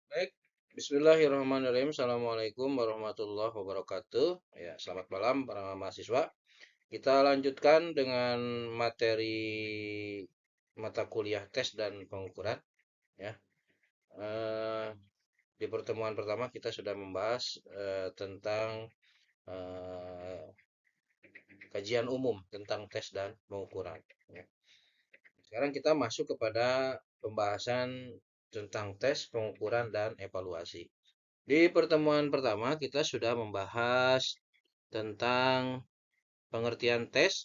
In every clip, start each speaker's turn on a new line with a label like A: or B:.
A: Baik, Bismillahirrahmanirrahim. Assalamualaikum warahmatullahi wabarakatuh. Ya, selamat malam para mahasiswa. Kita lanjutkan dengan materi mata kuliah tes dan pengukuran. Ya, Eh, di pertemuan pertama kita sudah membahas tentang eh, kajian umum tentang tes dan pengukuran. Ya. Sekarang kita masuk kepada pembahasan tentang tes, pengukuran, dan evaluasi. Di pertemuan pertama kita sudah membahas tentang pengertian tes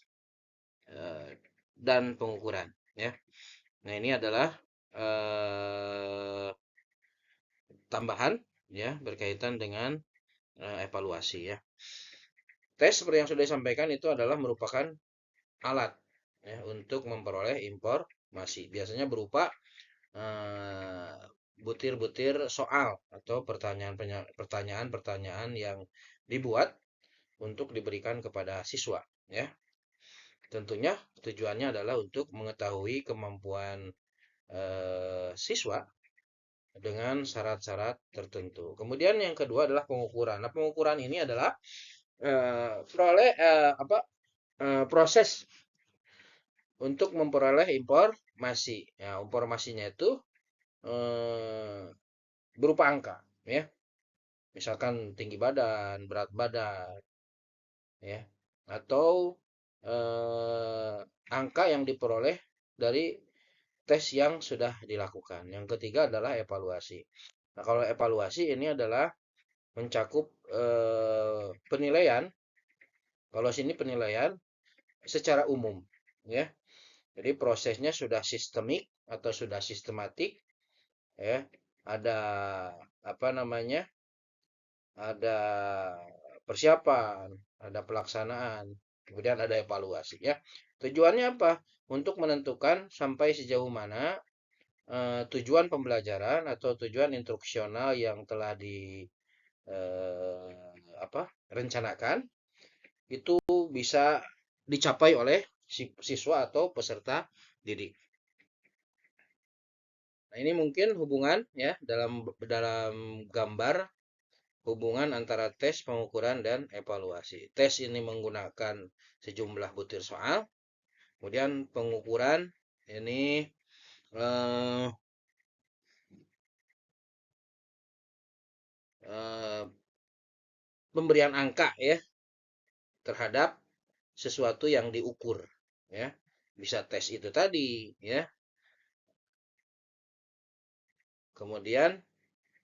A: eh, dan pengukuran ya. Nah, ini adalah tambahan ya berkaitan dengan evaluasi ya. Tes seperti yang sudah disampaikan itu adalah merupakan alat ya untuk memperoleh informasi. Biasanya berupa eh, butir-butir soal atau pertanyaan-pertanyaan yang dibuat untuk diberikan kepada siswa ya. Tentunya tujuannya adalah untuk mengetahui kemampuan siswa dengan syarat-syarat tertentu. Kemudian yang kedua adalah pengukuran. Nah, pengukuran ini adalah proses untuk memperoleh informasi. Ya, informasinya itu eh, berupa angka, ya. Misalkan tinggi badan, berat badan, ya, atau angka yang diperoleh dari tes yang sudah dilakukan. Yang ketiga adalah evaluasi. Nah, kalau evaluasi ini adalah mencakup penilaian. Kalau sini penilaian secara umum, ya. Jadi prosesnya sudah sistemik atau sudah sistematik, ya. Ada apa namanya? Ada persiapan, ada pelaksanaan, kemudian ada evaluasi, ya. Tujuannya apa? Untuk menentukan sampai sejauh mana tujuan pembelajaran atau tujuan instruksional yang telah di rencanakan itu bisa dicapai oleh siswa atau peserta didik. Nah, ini mungkin hubungan ya dalam dalam gambar hubungan antara tes, pengukuran, dan evaluasi. Tes ini menggunakan sejumlah butir soal, kemudian pengukuran ini eh, eh, pemberian angka ya terhadap sesuatu yang diukur ya. Bisa tes itu tadi ya. Kemudian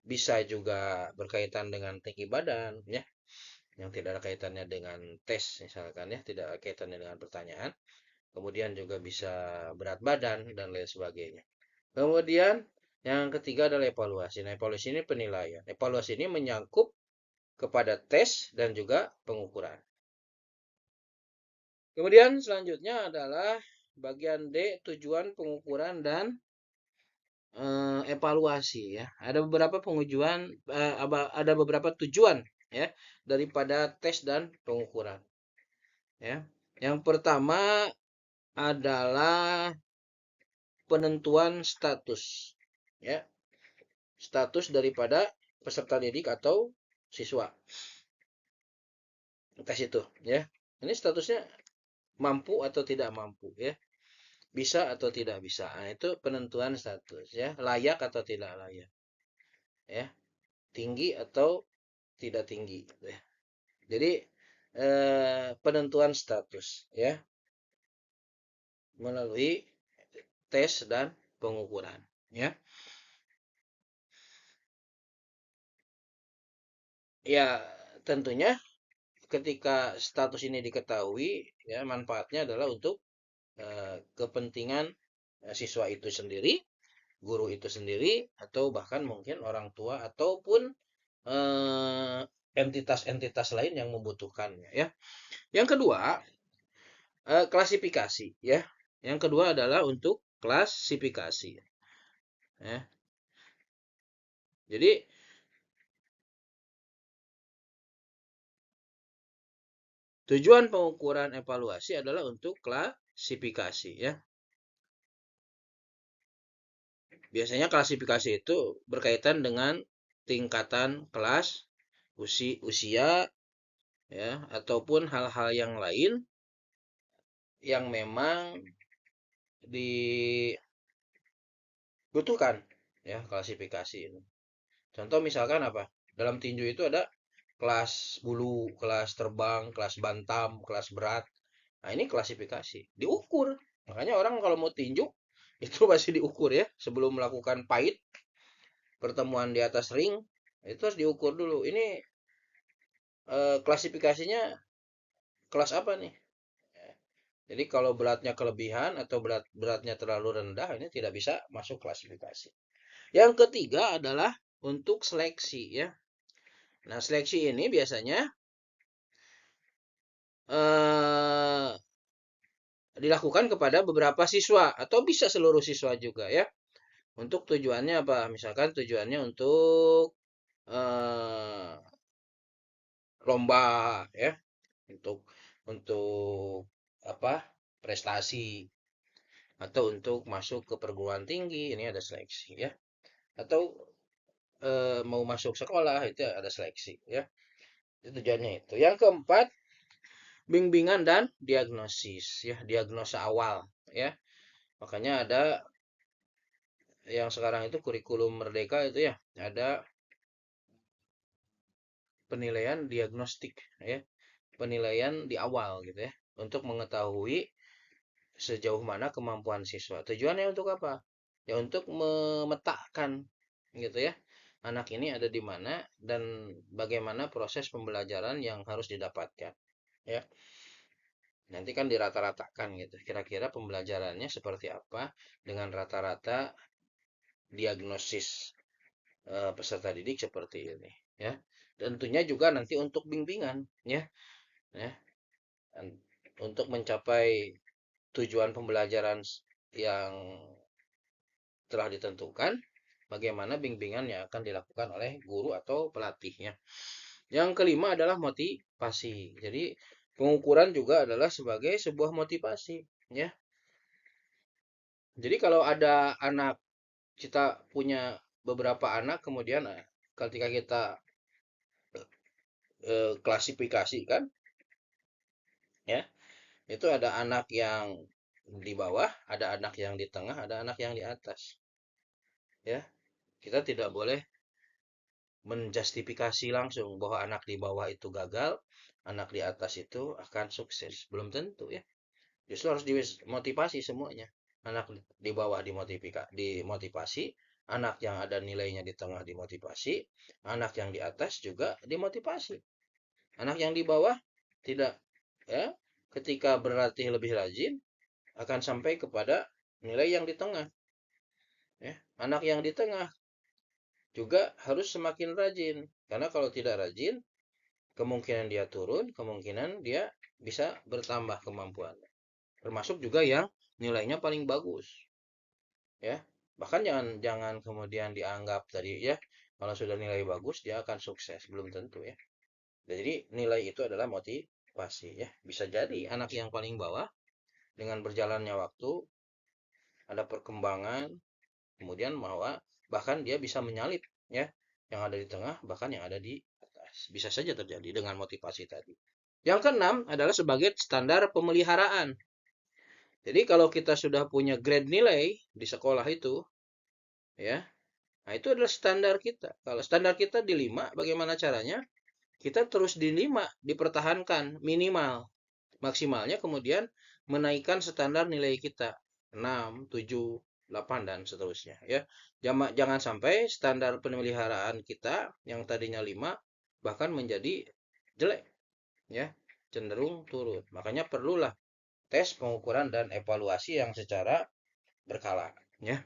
A: bisa juga berkaitan dengan tinggi badan ya, yang tidak ada kaitannya dengan tes misalkan ya, tidak ada kaitannya dengan pertanyaan. Kemudian juga bisa berat badan dan lain sebagainya. Kemudian yang ketiga adalah evaluasi. Nah, evaluasi ini penilaian. Evaluasi ini menyangkut kepada tes dan juga pengukuran. Kemudian selanjutnya adalah bagian D, tujuan pengukuran dan evaluasi ya. Ada beberapa tujuan ya daripada tes dan pengukuran ya. Yang pertama adalah penentuan status ya. Status daripada peserta didik atau siswa. Tes itu ya. Ini statusnya mampu atau tidak mampu ya. Bisa atau tidak bisa. Nah, itu penentuan status ya. Layak atau tidak layak ya. Tinggi atau tidak tinggi ya. Jadi penentuan status ya melalui tes dan pengukuran ya. Ya, tentunya ketika status ini diketahui ya manfaatnya adalah untuk kepentingan siswa itu sendiri, guru itu sendiri, atau bahkan mungkin orang tua ataupun entitas-entitas lain yang membutuhkannya ya. Yang kedua, klasifikasi ya. Yang kedua adalah untuk klasifikasi ya. Jadi tujuan pengukuran evaluasi adalah untuk klasifikasi ya. Biasanya klasifikasi itu berkaitan dengan tingkatan kelas, usia, ya, ataupun hal-hal yang lain yang memang dibutuhkan, ya, klasifikasi ini. Contoh misalkan apa? Dalam tinju itu ada kelas bulu, kelas terbang, kelas bantam, kelas berat. Nah, ini klasifikasi. Diukur. Makanya orang kalau mau tinju itu pasti diukur ya. Sebelum melakukan fight, pertemuan di atas ring, itu harus diukur dulu. Ini klasifikasinya kelas apa nih? Jadi kalau beratnya kelebihan atau beratnya terlalu rendah, ini tidak bisa masuk klasifikasi. Yang ketiga adalah untuk seleksi ya. Nah, seleksi ini biasanya eh, dilakukan kepada beberapa siswa atau bisa seluruh siswa juga ya. Untuk tujuannya apa? Misalkan tujuannya untuk eh, lomba ya, untuk untuk apa? Prestasi atau untuk masuk ke perguruan tinggi, ini ada seleksi ya. Atau mau masuk sekolah itu ada seleksi ya. Itu tujuannya itu. Yang keempat, bimbingan dan diagnosis ya, diagnosa awal ya. Makanya ada yang sekarang itu kurikulum merdeka itu ya, ada penilaian diagnostik ya, penilaian di awal gitu ya, untuk mengetahui sejauh mana kemampuan siswa. Tujuannya untuk apa? Ya untuk memetakan gitu ya, anak ini ada di mana dan bagaimana proses pembelajaran yang harus didapatkan ya. Nanti kan dirata-ratakan gitu, kira-kira pembelajarannya seperti apa dengan rata-rata diagnosis peserta didik seperti ini ya. Tentunya juga nanti untuk bimbingan ya, ya, untuk mencapai tujuan pembelajaran yang telah ditentukan, bagaimana bimbingan yang akan dilakukan oleh guru atau pelatihnya. Yang kelima adalah motivasi. Jadi pengukuran juga adalah sebagai sebuah motivasi ya. Jadi kalau ada anak, kita punya beberapa anak, kemudian ketika kita klasifikasi kan ya, itu ada anak yang di bawah, ada anak yang di tengah, ada anak yang di atas ya. Kita tidak boleh menjustifikasi langsung bahwa anak di bawah itu gagal, anak di atas itu akan sukses. Belum tentu ya. Justru harus dimotivasi semuanya. Anak di bawah dimotivasi, anak yang ada nilainya di tengah dimotivasi, anak yang di atas juga dimotivasi. Anak yang di bawah tidak ya, ketika berlatih lebih rajin akan sampai kepada nilai yang di tengah. Ya. Anak yang di tengah juga harus semakin rajin, karena kalau tidak rajin, kemungkinan dia turun, kemungkinan dia bisa bertambah kemampuannya. Termasuk juga yang nilainya paling bagus, ya. Bahkan jangan jangan kemudian dianggap tadi ya, kalau sudah nilai bagus dia akan sukses, belum tentu ya. Jadi nilai itu adalah motivasi ya. Bisa jadi anak yang paling bawah dengan berjalannya waktu ada perkembangan, kemudian bahwa bahkan dia bisa menyalip ya, yang ada di tengah bahkan yang ada di atas. Bisa saja terjadi dengan motivasi tadi. Yang keenam adalah sebagai standar pemeliharaan. Jadi kalau kita sudah punya grade nilai di sekolah itu ya, nah itu adalah standar kita. Kalau standar kita di 5, bagaimana caranya? Kita terus di 5 dipertahankan minimal. Maksimalnya kemudian menaikkan standar nilai kita 6, 7, 8 dan seterusnya ya. Jangan sampai standar pemeliharaan kita yang tadinya 5 bahkan menjadi jelek ya, cenderung turun. Makanya perlulah tes, pengukuran dan evaluasi yang secara berkala ya.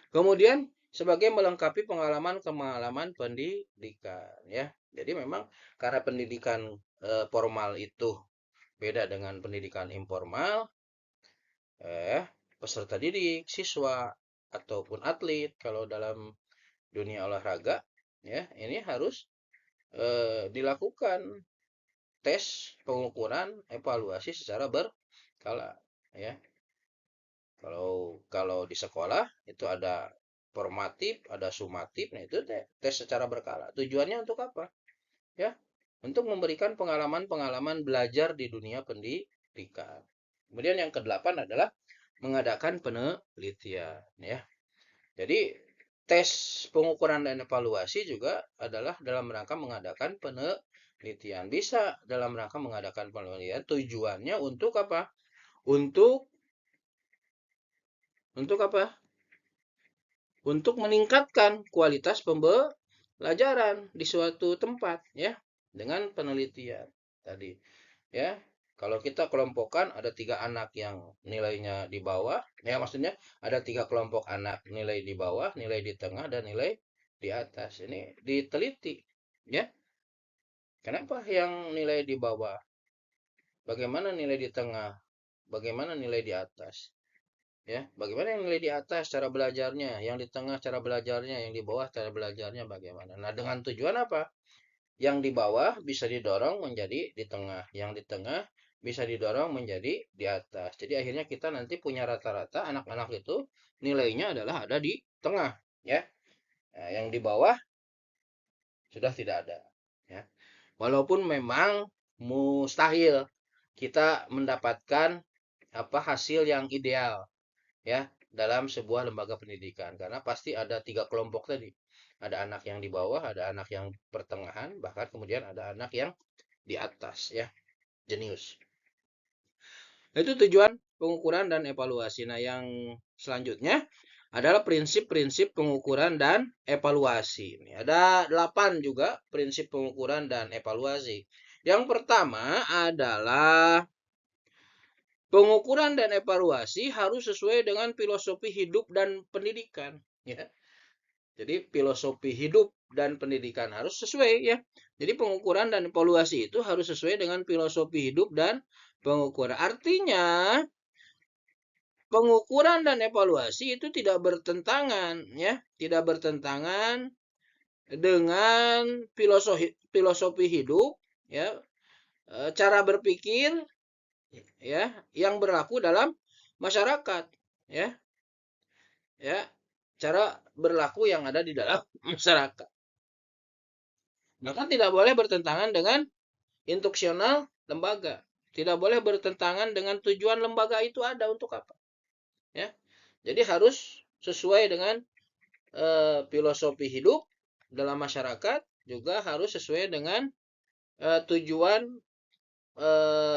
A: Kemudian sebagai melengkapi pengalaman-pengalaman pendidikan ya. Jadi memang karena pendidikan formal itu beda dengan pendidikan informal, peserta didik, siswa ataupun atlet kalau dalam dunia olahraga ya, ini harus dilakukan tes, pengukuran, evaluasi secara berkala ya. Kalau kalau di sekolah itu ada formatif, ada sumatif. Nah, itu tes secara berkala. Tujuannya untuk apa? Ya, untuk memberikan pengalaman-pengalaman belajar di dunia pendidikan. Kemudian yang kedelapan adalah mengadakan penelitian, ya. Jadi tes pengukuran dan evaluasi juga adalah dalam rangka mengadakan penelitian. Bisa dalam rangka mengadakan penelitian, tujuannya untuk apa? Untuk apa? Untuk meningkatkan kualitas pembelajaran di suatu tempat, ya, dengan penelitian tadi, ya. Kalau kita kelompokkan ada 3 anak yang nilainya di bawah, ya, maksudnya ada 3 kelompok anak, nilai di bawah, nilai di tengah, dan nilai di atas. Ini diteliti, ya. Kenapa yang nilai di bawah? Bagaimana nilai di tengah? Bagaimana nilai di atas? Ya, bagaimana yang nilai di atas cara belajarnya, yang di tengah cara belajarnya, yang di bawah cara belajarnya bagaimana. Nah, dengan tujuan apa? Yang di bawah bisa didorong menjadi di tengah, yang di tengah bisa didorong menjadi di atas. Jadi akhirnya kita nanti punya rata-rata anak-anak itu nilainya adalah ada di tengah, ya. Nah, yang di bawah sudah tidak ada, ya. Walaupun memang mustahil kita mendapatkan apa hasil yang ideal, ya, dalam sebuah lembaga pendidikan, karena pasti ada 3 kelompok tadi. Ada anak yang di bawah, ada anak yang pertengahan, bahkan kemudian ada anak yang di atas, ya, jenius. Itu tujuan pengukuran dan evaluasi. Nah, yang selanjutnya adalah prinsip-prinsip pengukuran dan evaluasi. Ini ada 8 juga prinsip pengukuran dan evaluasi. Yang pertama adalah pengukuran dan evaluasi harus sesuai dengan filosofi hidup dan pendidikan, ya. Jadi filosofi hidup dan pendidikan harus sesuai, ya. Jadi pengukuran dan evaluasi itu harus sesuai dengan filosofi hidup dan pengukuran. Artinya pengukuran dan evaluasi itu tidak bertentangan, ya, tidak bertentangan dengan filosofi hidup, ya, cara berpikir, ya, yang berlaku dalam masyarakat, ya, ya, cara berlaku yang ada di dalam masyarakat. Maka tidak boleh bertentangan dengan instruksional lembaga, tidak boleh bertentangan dengan tujuan lembaga itu ada untuk apa, ya. Jadi harus sesuai dengan filosofi hidup dalam masyarakat, juga harus sesuai dengan tujuan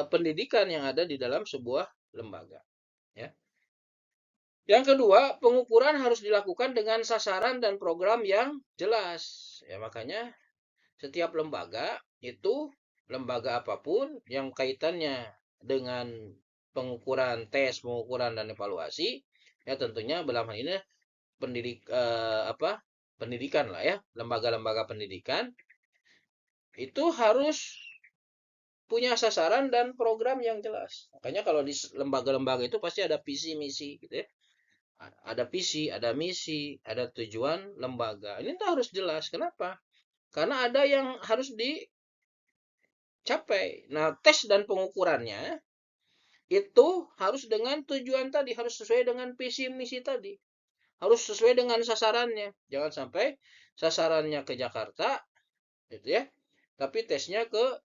A: pendidikan yang ada di dalam sebuah lembaga, ya. Yang kedua, pengukuran harus dilakukan dengan sasaran dan program yang jelas. Ya, makanya setiap lembaga itu, lembaga apapun yang kaitannya dengan pengukuran, tes, pengukuran dan evaluasi, ya tentunya dalam hal ini pendidikan lah, ya, lembaga-lembaga pendidikan itu harus punya sasaran dan program yang jelas. Makanya kalau di lembaga-lembaga itu pasti ada visi misi gitu, ya. Ada visi, ada misi, ada tujuan lembaga. Ini tuh harus jelas. Kenapa? Karena ada yang harus dicapai. Nah, tes dan pengukurannya itu harus dengan tujuan tadi, harus sesuai dengan visi misi tadi. Harus sesuai dengan sasarannya. Jangan sampai sasarannya ke Jakarta, gitu, ya. Tapi tesnya ke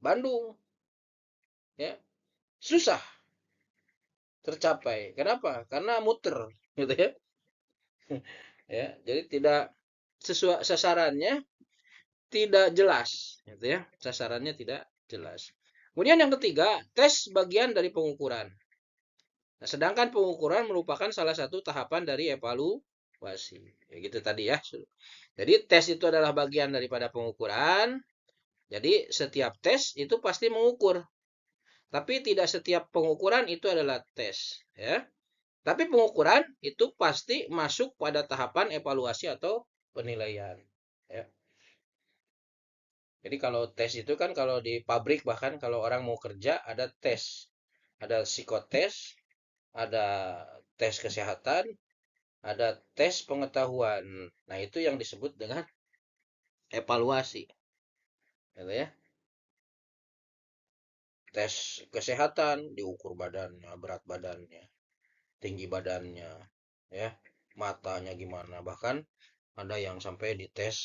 A: Bandung, ya. Susah tercapai. Kenapa? Karena muter, gitu, ya. Ya, jadi tidak sesuai sasarannya, tidak jelas, gitu, ya. Sasarannya tidak jelas. Kemudian yang ketiga, tes bagian dari pengukuran. Nah, sedangkan pengukuran merupakan salah satu tahapan dari evaluasi. Ya gitu tadi, ya. Jadi tes itu adalah bagian daripada pengukuran. Jadi setiap tes itu pasti mengukur. Tapi tidak setiap pengukuran itu adalah tes, ya. Tapi pengukuran itu pasti masuk pada tahapan evaluasi atau penilaian, ya. Jadi kalau tes itu kan kalau di pabrik, bahkan kalau orang mau kerja ada tes. Ada psikotes, ada tes kesehatan, ada tes pengetahuan. Nah, itu yang disebut dengan evaluasi, gitu, ya. Tes kesehatan diukur badannya, berat badannya, tinggi badannya, ya. matanya gimana, bahkan ada yang sampai dites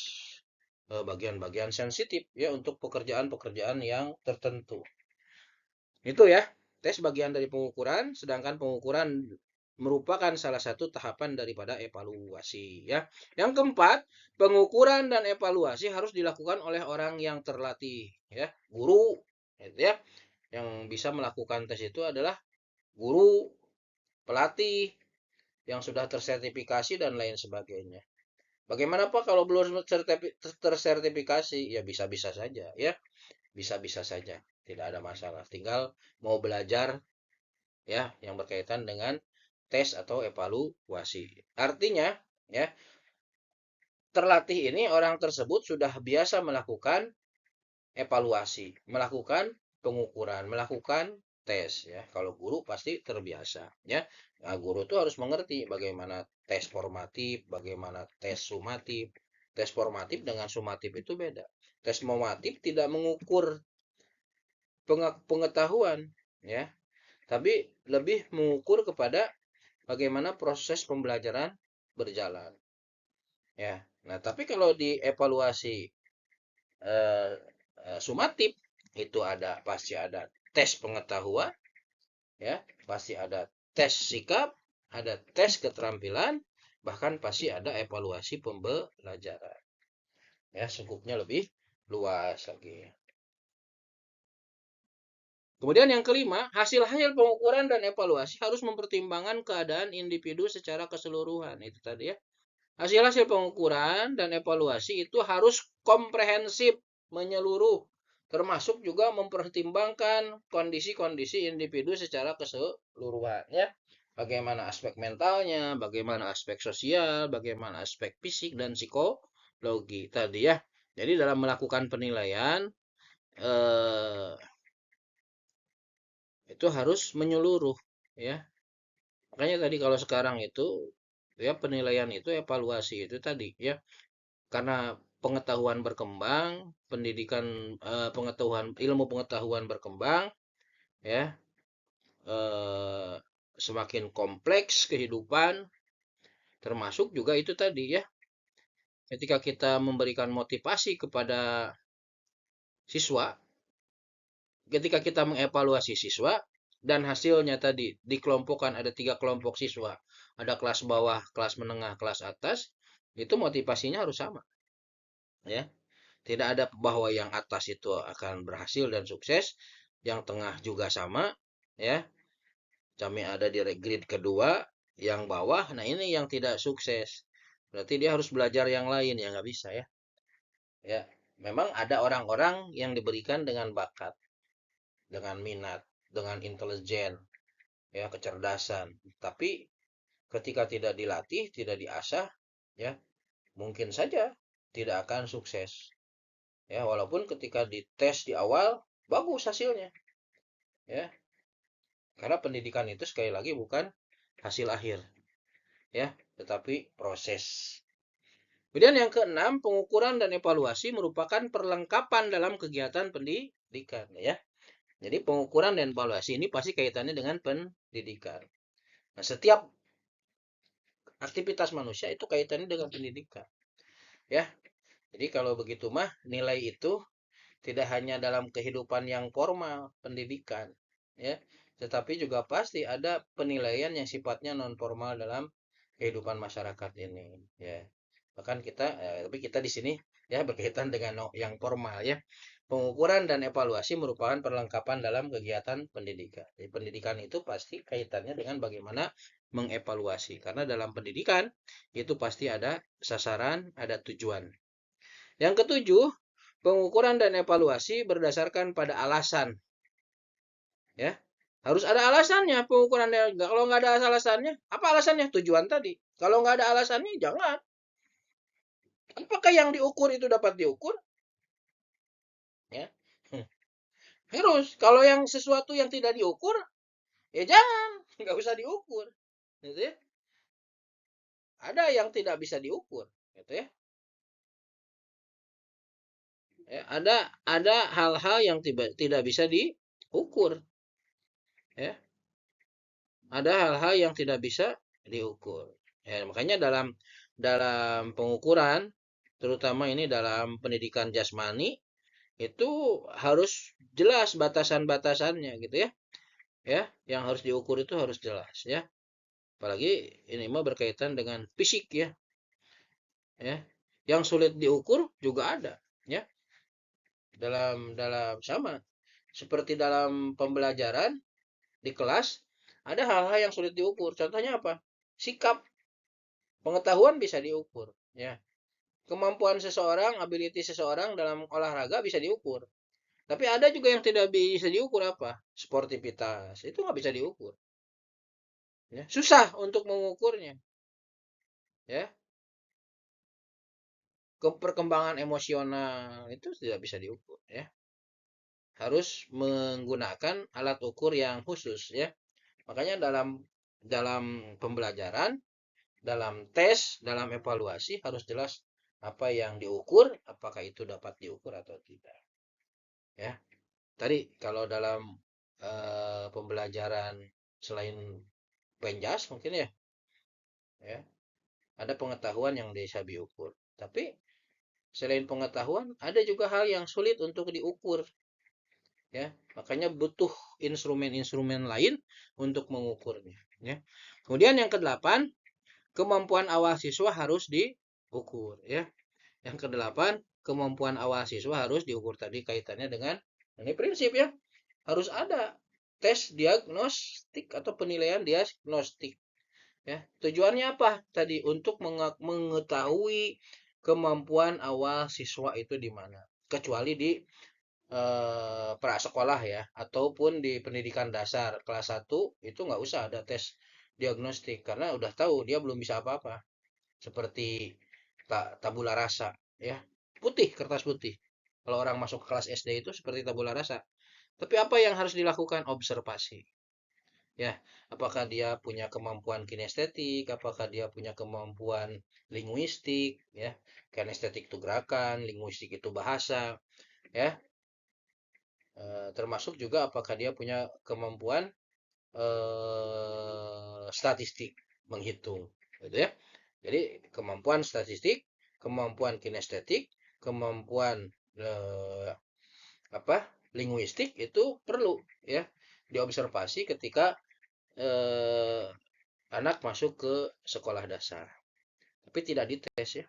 A: bagian-bagian sensitif ya untuk pekerjaan-pekerjaan yang tertentu. Itu ya, tes bagian dari pengukuran, sedangkan pengukuran merupakan salah satu tahapan daripada evaluasi ya. Yang keempat, pengukuran dan evaluasi harus dilakukan oleh orang yang terlatih ya, guru gitu ya. Yang bisa melakukan tes itu adalah guru, pelatih yang sudah tersertifikasi dan lain sebagainya. Bagaimana Pak kalau belum tersertifikasi? Ya bisa-bisa saja ya, bisa-bisa saja. Tidak ada masalah. Tinggal mau belajar ya yang berkaitan dengan tes atau evaluasi. Artinya ya, terlatih ini orang tersebut sudah biasa melakukan evaluasi, melakukan pengukuran, melakukan tes ya. Kalau guru pasti terbiasa ya. Nah, guru itu harus mengerti bagaimana tes formatif, bagaimana tes sumatif. Tes formatif dengan sumatif itu beda. Tes formatif tidak mengukur pengetahuan ya, tapi lebih mengukur kepada bagaimana proses pembelajaran berjalan ya. Nah, tapi kalau di evaluasi eh, sumatif itu pasti ada tes pengetahuan ya, pasti ada tes sikap, ada tes keterampilan, bahkan pasti ada evaluasi pembelajaran ya, skupnya lebih luas lagi. Kemudian yang kelima, hasil-hasil pengukuran dan evaluasi harus mempertimbangkan keadaan individu secara keseluruhan. Itu tadi ya. Hasil-hasil pengukuran dan evaluasi itu harus komprehensif, menyeluruh, termasuk juga mempertimbangkan kondisi-kondisi individu secara keseluruhan ya. Bagaimana aspek mentalnya, bagaimana aspek sosial, bagaimana aspek fisik dan psikologi tadi ya. Jadi dalam melakukan penilaian eh, itu harus menyeluruh ya. Makanya tadi kalau sekarang itu ya penilaian itu evaluasi itu tadi ya, karena pengetahuan berkembang, pendidikan pengetahuan ilmu pengetahuan berkembang ya, eh, semakin kompleks kehidupan, termasuk juga itu tadi ya, ketika kita memberikan motivasi kepada siswa, ketika kita mengevaluasi siswa dan hasilnya tadi dikelompokkan ada 3 kelompok siswa, ada kelas bawah, kelas menengah, kelas atas, itu motivasinya harus sama ya. Tidak ada bahwa yang atas itu akan berhasil dan sukses, yang tengah juga sama ya. Kami ada di grade kedua, yang bawah, nah ini yang tidak sukses. Berarti dia harus belajar yang lain ya, nggak bisa ya. Ya, memang ada orang-orang yang diberikan dengan bakat, dengan minat, dengan intelijen, ya kecerdasan. Tapi ketika tidak dilatih, tidak diasah, ya mungkin saja tidak akan sukses. Ya, walaupun ketika dites di awal bagus hasilnya, ya. Karena pendidikan itu sekali lagi bukan hasil akhir, ya, tetapi proses. Kemudian yang keenam, pengukuran dan evaluasi merupakan perlengkapan dalam kegiatan pendidikan, ya. Jadi pengukuran dan evaluasi ini pasti kaitannya dengan pendidikan. Nah, setiap aktivitas manusia itu kaitannya dengan pendidikan, ya. Jadi kalau begitu mah nilai itu tidak hanya dalam kehidupan yang formal pendidikan ya, tetapi juga pasti ada penilaian yang sifatnya non formal dalam kehidupan masyarakat ini ya. Bahkan kita tapi kita di sini ya berkaitan dengan yang formal ya. Pengukuran dan evaluasi merupakan perlengkapan dalam kegiatan pendidikan. Jadi pendidikan itu pasti kaitannya dengan bagaimana mengevaluasi, karena dalam pendidikan itu pasti ada sasaran, ada tujuan. Yang ketujuh, pengukuran dan evaluasi berdasarkan pada alasan. Ya, harus ada alasannya pengukuran. Kalau nggak ada alasannya, apa alasannya? Tujuan tadi. Kalau nggak ada alasannya, jangan. Apakah yang diukur itu dapat diukur? Ya, harus. Kalau yang sesuatu yang tidak diukur, ya jangan, nggak usah diukur. Gitu ya. Ada yang tidak bisa diukur, gitu ya. Ya, ada hal-hal yang tidak bisa diukur, ya. Ada hal-hal yang tidak bisa diukur. Ya, makanya dalam dalam pengukuran, terutama ini dalam pendidikan jasmani, itu harus jelas batasan-batasannya gitu ya. Ya, yang harus diukur itu harus jelas ya. Apalagi ini mah berkaitan dengan fisik ya, ya. Yang sulit diukur juga ada, ya. Dalam dalam sama seperti dalam pembelajaran di kelas ada hal-hal yang sulit diukur. Contohnya apa? Sikap, pengetahuan bisa diukur, ya. Kemampuan seseorang, ability seseorang dalam olahraga bisa diukur. Tapi ada juga yang tidak bisa diukur apa? Sportivitas. Itu nggak bisa diukur. Ya. Susah untuk mengukurnya. Ya. Perkembangan emosional itu tidak bisa diukur. Ya. Harus menggunakan alat ukur yang khusus. Ya. Makanya dalam dalam pembelajaran, dalam tes, dalam evaluasi harus jelas apa yang diukur, apakah itu dapat diukur atau tidak. Ya. Tadi kalau dalam pembelajaran selain penjas mungkin ya, ya ada pengetahuan yang bisa diukur. Tapi selain pengetahuan ada juga hal yang sulit untuk diukur, ya. Makanya butuh instrumen-instrumen lain untuk mengukurnya, ya. Kemudian yang kedelapan, kemampuan awal siswa harus diukur, ya. Yang kedelapan, kemampuan awal siswa harus diukur tadi kaitannya dengan ini prinsip ya. Harus ada tes diagnostik atau penilaian diagnostik. Ya, tujuannya apa? Tadi untuk mengetahui kemampuan awal siswa itu di mana. Kecuali di prasekolah ya, ataupun di pendidikan dasar kelas 1 itu nggak usah ada tes diagnostik karena udah tahu dia belum bisa apa-apa. Seperti tabula rasa ya. Putih, kertas putih. Kalau orang masuk kelas SD itu seperti tabula rasa. Tapi apa yang harus dilakukan? Observasi. Ya, apakah dia punya kemampuan kinestetik, apakah dia punya kemampuan linguistik, ya. Kinestetik itu gerakan, linguistik itu bahasa, ya. Termasuk juga apakah dia punya kemampuan statistik, menghitung, gitu ya. Jadi kemampuan statistik, kemampuan kinestetik, kemampuan eh, apa? Linguistik itu perlu ya diobservasi ketika eh, anak masuk ke sekolah dasar, tapi tidak dites ya.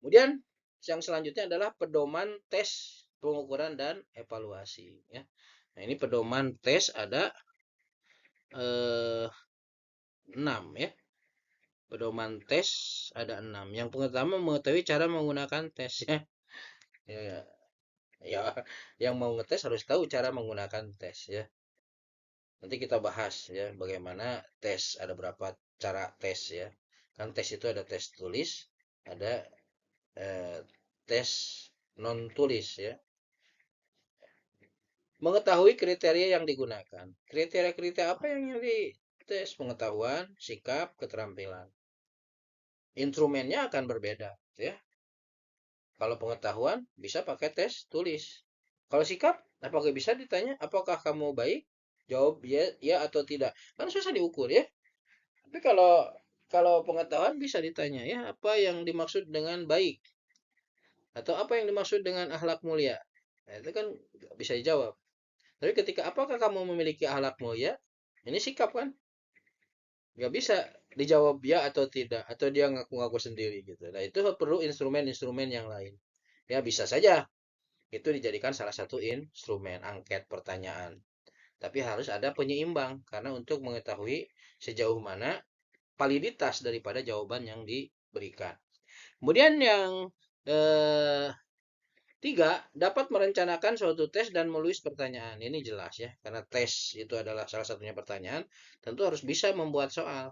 A: Kemudian yang selanjutnya adalah pedoman tes pengukuran dan evaluasi ya. Nah, ini pedoman tes ada 6 ya. Pedoman tes ada 6. Yang pertama mengetahui cara menggunakan tes ya. Ya, ya yang mau ngetes harus tahu cara menggunakan tes ya. Nanti kita bahas ya bagaimana tes, ada berapa cara tes ya. Kan tes itu ada tes tulis, ada eh, tes non tulis ya. Mengetahui kriteria yang digunakan. Kriteria-kriteria apa yang dites? Pengetahuan, sikap, keterampilan. Instrumennya akan berbeda ya. Kalau pengetahuan bisa pakai tes tulis. Kalau sikap, apakah bisa ditanya apakah kamu baik? Jawab ya, ya atau tidak. Kan susah diukur ya. Tapi kalau kalau pengetahuan bisa ditanya ya apa yang dimaksud dengan baik atau apa yang dimaksud dengan akhlak mulia. Nah, itu kan bisa dijawab. Tapi ketika apakah kamu memiliki akhlak mulia? Ini sikap kan? Nggak bisa dijawab ya atau tidak atau dia ngaku-ngaku sendiri gitu. Nah, itu perlu instrumen-instrumen yang lain. Ya, bisa saja itu dijadikan salah satu instrumen angket pertanyaan. Tapi harus ada penyeimbang karena untuk mengetahui sejauh mana validitas daripada jawaban yang diberikan. Kemudian yang eh, tiga, dapat merencanakan suatu tes dan menulis pertanyaan. Ini jelas ya, karena tes itu adalah salah satunya pertanyaan, tentu harus bisa membuat soal.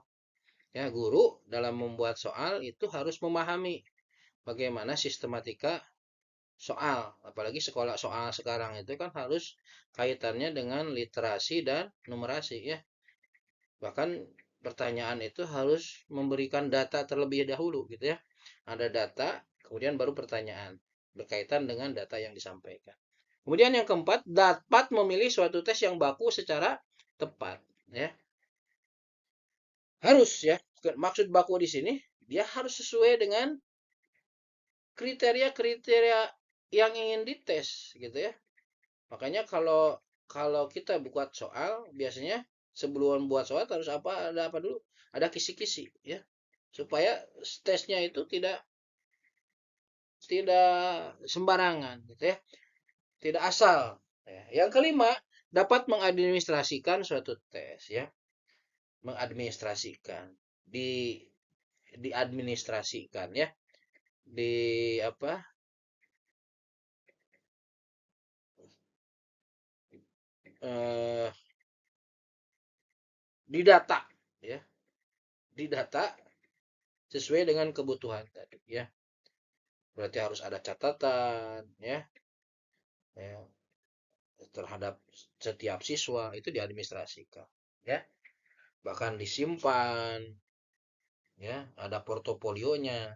A: Ya, guru dalam membuat soal itu harus memahami bagaimana sistematika soal, apalagi sekolah soal sekarang itu kan harus kaitannya dengan literasi dan numerasi ya. Bahkan pertanyaan itu harus memberikan data terlebih dahulu gitu ya. Ada data, kemudian baru pertanyaan berkaitan dengan data yang disampaikan. Kemudian yang keempat, dapat memilih suatu tes yang baku secara tepat ya. Harus ya. maksud baku di sini dia harus sesuai dengan kriteria-kriteria yang ingin dites gitu ya. Makanya kalau kalau kita buat soal biasanya sebelum buat soal harus ada apa dulu? Ada kisi-kisi ya. Supaya tesnya itu tidak tidak sembarangan gitu ya. Tidak asal. Ya. Yang kelima, dapat mengadministrasikan suatu tes ya. Mengadministrasikan di diadministrasikan ya. Di apa? Eh, didata ya. Didata sesuai dengan kebutuhan tadi ya. Berarti harus ada catatan ya, ya terhadap setiap siswa itu diadministrasikan ya. Bahkan disimpan ya, ada portofolionya.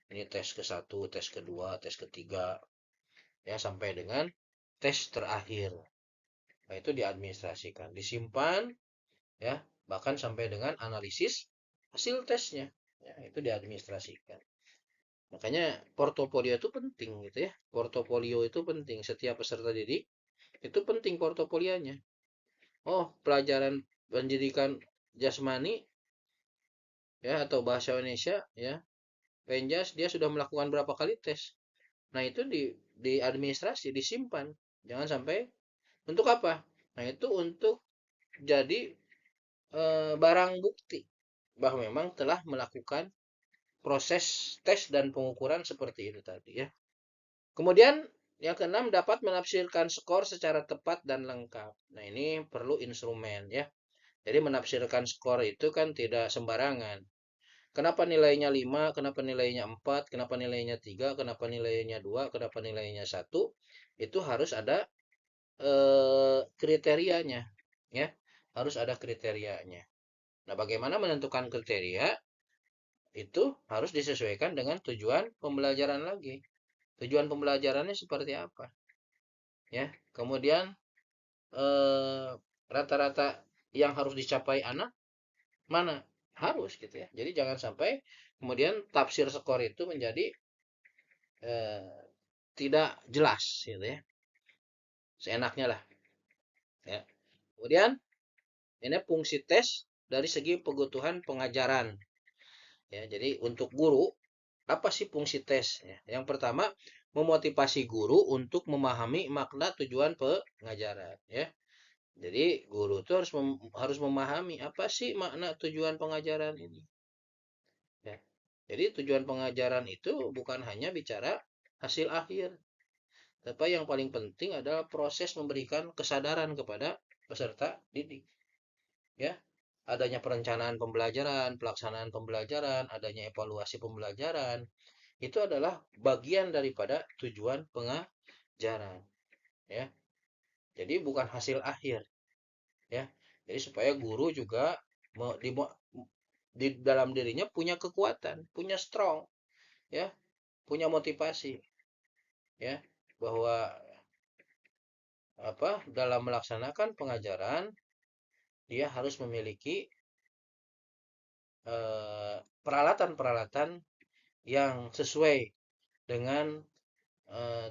A: Ini tes ke-1, tes kedua, tes ketiga ya sampai dengan tes terakhir. Nah, itu diadministrasikan, disimpan ya, bahkan sampai dengan analisis hasil tesnya. Ya, itu diadministrasikan. Makanya portofolio itu penting gitu ya. Portofolio itu penting. Setiap peserta didik itu penting portofolionya. Oh, pelajaran pendidikan jasmani ya atau bahasa Indonesia ya. Penjas dia sudah melakukan berapa kali tes. Nah, itu di administrasi, disimpan. Jangan sampai untuk apa? Nah, itu untuk jadi barang bukti bahwa memang telah melakukan proses tes dan pengukuran seperti itu tadi ya. Kemudian yang keenam dapat menafsirkan skor secara tepat dan lengkap. Nah, ini perlu instrumen ya. Jadi menafsirkan skor itu kan tidak sembarangan. Kenapa nilainya 5, kenapa nilainya 4, kenapa nilainya 3, kenapa nilainya 2, kenapa nilainya 1. Itu harus ada kriterianya ya. Harus ada kriterianya. Nah, bagaimana menentukan kriteria? Itu harus disesuaikan dengan tujuan pembelajaran lagi. Tujuan pembelajarannya seperti apa? Ya. Kemudian eh, rata-rata yang harus dicapai anak mana? Harus gitu ya. Jadi jangan sampai kemudian tafsir skor itu menjadi eh, tidak jelas gitu ya. Seenaknya lah ya. Kemudian ini fungsi tes dari segi kebutuhan pengajaran. Ya, jadi untuk guru apa sih fungsi tes? Ya, yang pertama memotivasi guru untuk memahami makna tujuan pengajaran. Ya, jadi guru itu harus memahami apa sih makna tujuan pengajaran ini. Ya, jadi tujuan pengajaran itu bukan hanya bicara hasil akhir, tapi yang paling penting adalah proses memberikan kesadaran kepada peserta didik. Ya, adanya perencanaan pembelajaran, pelaksanaan pembelajaran, adanya evaluasi pembelajaran, itu adalah bagian daripada tujuan pengajaran ya. Jadi bukan hasil akhir ya. Jadi supaya guru juga di dalam dirinya punya kekuatan, punya strong ya, punya motivasi ya bahwa apa dalam melaksanakan pengajaran dia harus memiliki peralatan-peralatan yang sesuai dengan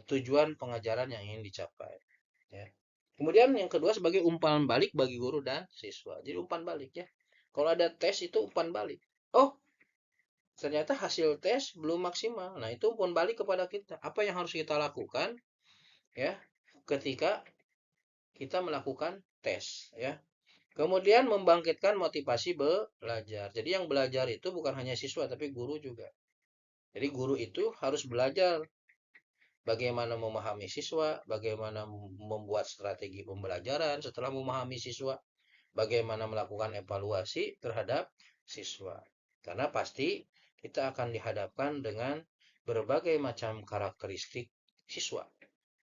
A: tujuan pengajaran yang ingin dicapai ya. Kemudian yang kedua sebagai umpan balik bagi guru dan siswa. Jadi umpan balik ya. Kalau ada tes itu umpan balik. Oh, ternyata hasil tes belum maksimal. Nah, itu umpan balik kepada kita. Apa yang harus kita lakukan ya ketika kita melakukan tes ya. Kemudian membangkitkan motivasi belajar. Jadi yang belajar itu bukan hanya siswa tapi guru juga. Jadi guru itu harus belajar bagaimana memahami siswa, bagaimana membuat strategi pembelajaran setelah memahami siswa, bagaimana melakukan evaluasi terhadap siswa. Karena pasti kita akan dihadapkan dengan berbagai macam karakteristik siswa.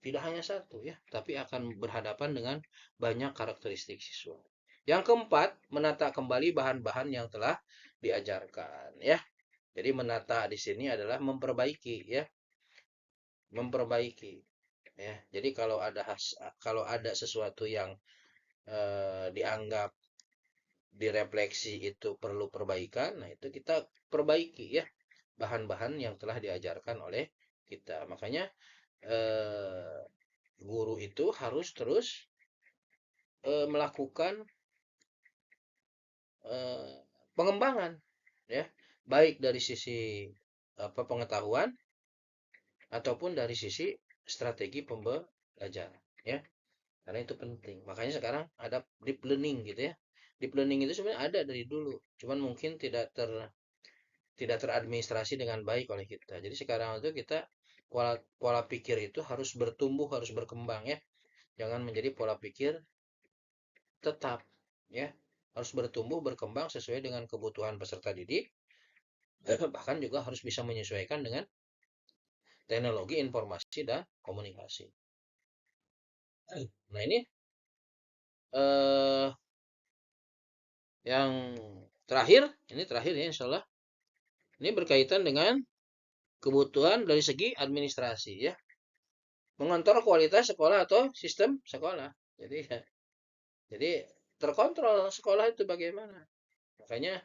A: Tidak hanya satu ya, tapi akan berhadapan dengan banyak karakteristik siswa. Yang keempat, menata kembali bahan-bahan yang telah diajarkan ya. Jadi menata di sini adalah memperbaiki ya, memperbaiki ya. Jadi kalau ada sesuatu yang dianggap direfleksi itu perlu perbaikan, nah itu kita perbaiki ya bahan-bahan yang telah diajarkan oleh kita. Makanya eh, guru itu harus terus melakukan eh, pengembangan ya, baik dari sisi apa pengetahuan ataupun dari sisi strategi pembelajaran ya. Karena itu penting. Makanya sekarang ada deep learning gitu ya. Deep learning itu sebenarnya ada dari dulu, cuman mungkin tidak teradministrasi dengan baik oleh kita. Jadi sekarang itu kita pola pola pikir itu harus bertumbuh, harus berkembang ya. Jangan menjadi pola pikir tetap ya. Harus bertumbuh, berkembang sesuai dengan kebutuhan peserta didik, bahkan juga harus bisa menyesuaikan dengan teknologi informasi dan komunikasi. Nah, eh yang terakhir ya insya Allah. Ini berkaitan dengan kebutuhan dari segi administrasi ya. Mengontrol kualitas sekolah atau sistem sekolah. Jadi terkontrol sekolah itu bagaimana. Makanya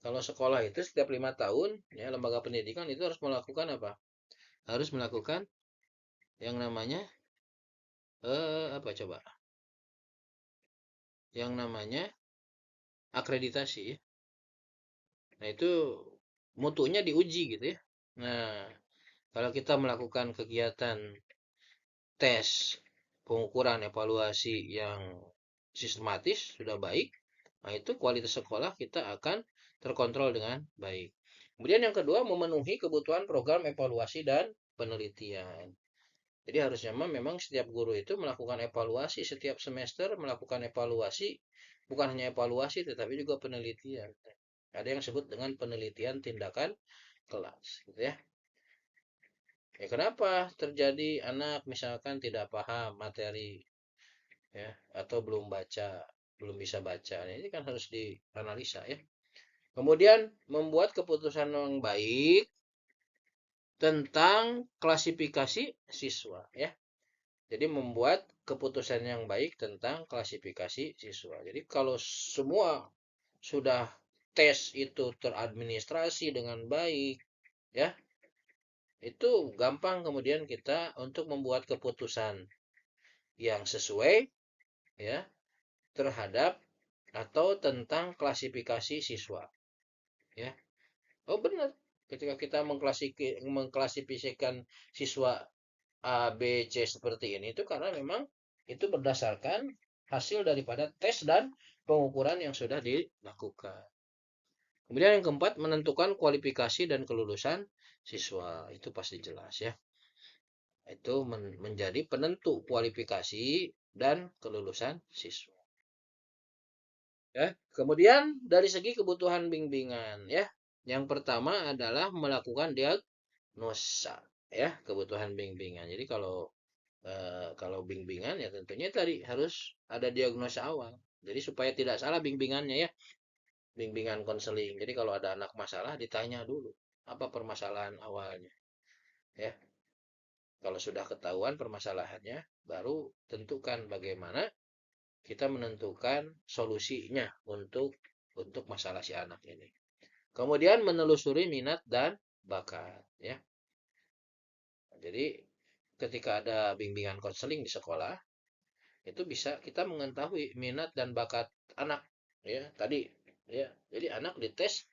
A: kalau sekolah itu setiap 5 tahun ya lembaga pendidikan itu harus melakukan apa? Harus melakukan yang namanya apa coba? Yang namanya akreditasi ya. Nah, itu mutunya diuji gitu ya. Nah, kalau kita melakukan kegiatan tes, pengukuran, evaluasi yang sistematis, sudah baik, nah itu kualitas sekolah kita akan terkontrol dengan baik. Kemudian yang kedua, memenuhi kebutuhan program evaluasi dan penelitian. Jadi harusnya memang setiap guru itu melakukan evaluasi setiap semester, melakukan evaluasi, bukan hanya evaluasi tetapi juga penelitian. Ada yang disebut dengan penelitian tindakan kelas, gitu ya. Ya, kenapa terjadi anak misalkan tidak paham materi ya atau belum bisa baca. Nah, ini kan harus dianalisa ya. Kemudian membuat keputusan yang baik tentang klasifikasi siswa ya. Jadi membuat keputusan yang baik tentang klasifikasi siswa. Jadi kalau semua sudah tes itu teradministrasi dengan baik ya, itu gampang kemudian kita untuk membuat keputusan yang sesuai ya terhadap atau tentang klasifikasi siswa ya. Oh benar, ketika kita mengklasifikasikan siswa A B C seperti ini itu karena memang itu berdasarkan hasil daripada tes dan pengukuran yang sudah dilakukan. Kemudian yang keempat, menentukan kualifikasi dan kelulusan siswa. Itu pasti jelas ya. Itu menjadi penentu kualifikasi dan kelulusan siswa. Ya. Kemudian dari segi kebutuhan bimbingan ya. Yang pertama adalah melakukan diagnosa ya, kebutuhan bimbingan. Jadi kalau bimbingan ya tentunya tadi harus ada diagnosa awal. Jadi supaya tidak salah bimbingannya ya, bimbingan konseling. Jadi kalau ada anak masalah ditanya dulu apa permasalahan awalnya ya. Kalau sudah ketahuan permasalahannya, baru tentukan bagaimana kita menentukan solusinya untuk masalah si anak ini. Kemudian menelusuri minat dan bakat ya. Jadi ketika ada bimbingan konseling di sekolah, itu bisa kita mengetahui minat dan bakat anak ya. Tadi ya. Jadi anak dites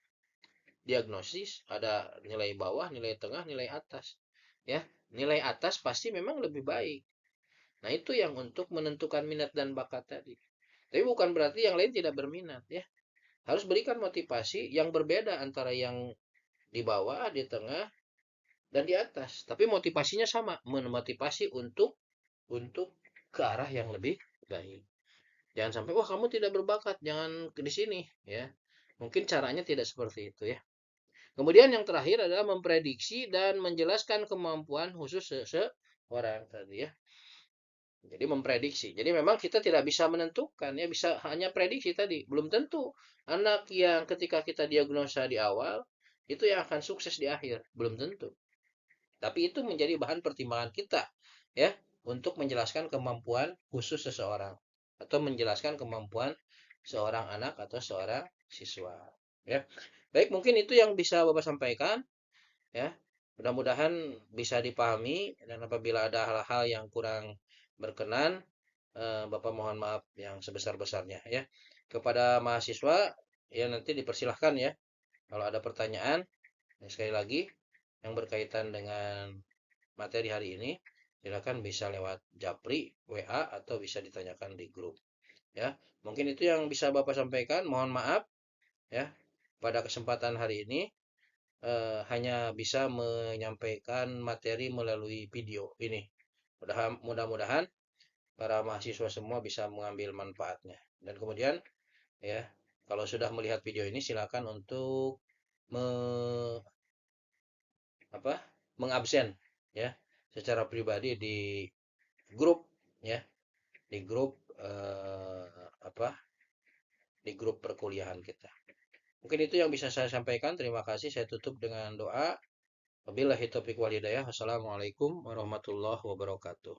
A: diagnosis ada nilai bawah, nilai tengah, nilai atas. Ya, nilai atas pasti memang lebih baik. Nah, itu yang untuk menentukan minat dan bakat tadi. Tapi bukan berarti yang lain tidak berminat ya. Harus berikan motivasi yang berbeda antara yang di bawah, di tengah, dan di atas. Tapi motivasinya sama, memotivasi untuk ke arah yang lebih baik. Jangan sampai wah kamu tidak berbakat, jangan di sini ya. Mungkin caranya tidak seperti itu ya. Kemudian yang terakhir adalah memprediksi dan menjelaskan kemampuan khusus seseorang tadi ya. Jadi memprediksi. Jadi memang kita tidak bisa menentukan ya, bisa hanya prediksi tadi. Belum tentu anak yang ketika kita diagnosa di awal itu yang akan sukses di akhir, belum tentu. Tapi itu menjadi bahan pertimbangan kita ya untuk menjelaskan kemampuan khusus seseorang atau menjelaskan kemampuan seorang anak atau seorang siswa. Ya, baik, mungkin itu yang bisa Bapak sampaikan. Ya, mudah-mudahan bisa dipahami, dan apabila ada hal-hal yang kurang berkenan, Bapak mohon maaf yang sebesar-besarnya ya. Kepada mahasiswa, ya nanti dipersilahkan ya kalau ada pertanyaan. Ya, sekali lagi yang berkaitan dengan materi hari ini, silakan bisa lewat Japri, WA, atau bisa ditanyakan di grup ya. Mungkin itu yang bisa Bapak sampaikan. Mohon maaf ya, pada kesempatan hari ini hanya bisa menyampaikan materi melalui video ini. Mudah-mudahan para mahasiswa semua bisa mengambil manfaatnya. Dan kemudian ya, kalau sudah melihat video ini silakan untuk me, apa, mengabsen ya secara pribadi di grup ya, di grup apa, di grup perkuliahan kita. Mungkin itu yang bisa saya sampaikan. Terima kasih. Saya tutup dengan doa. Wabillahi taufiq wal hidayah. Wassalamualaikum warahmatullahi wabarakatuh.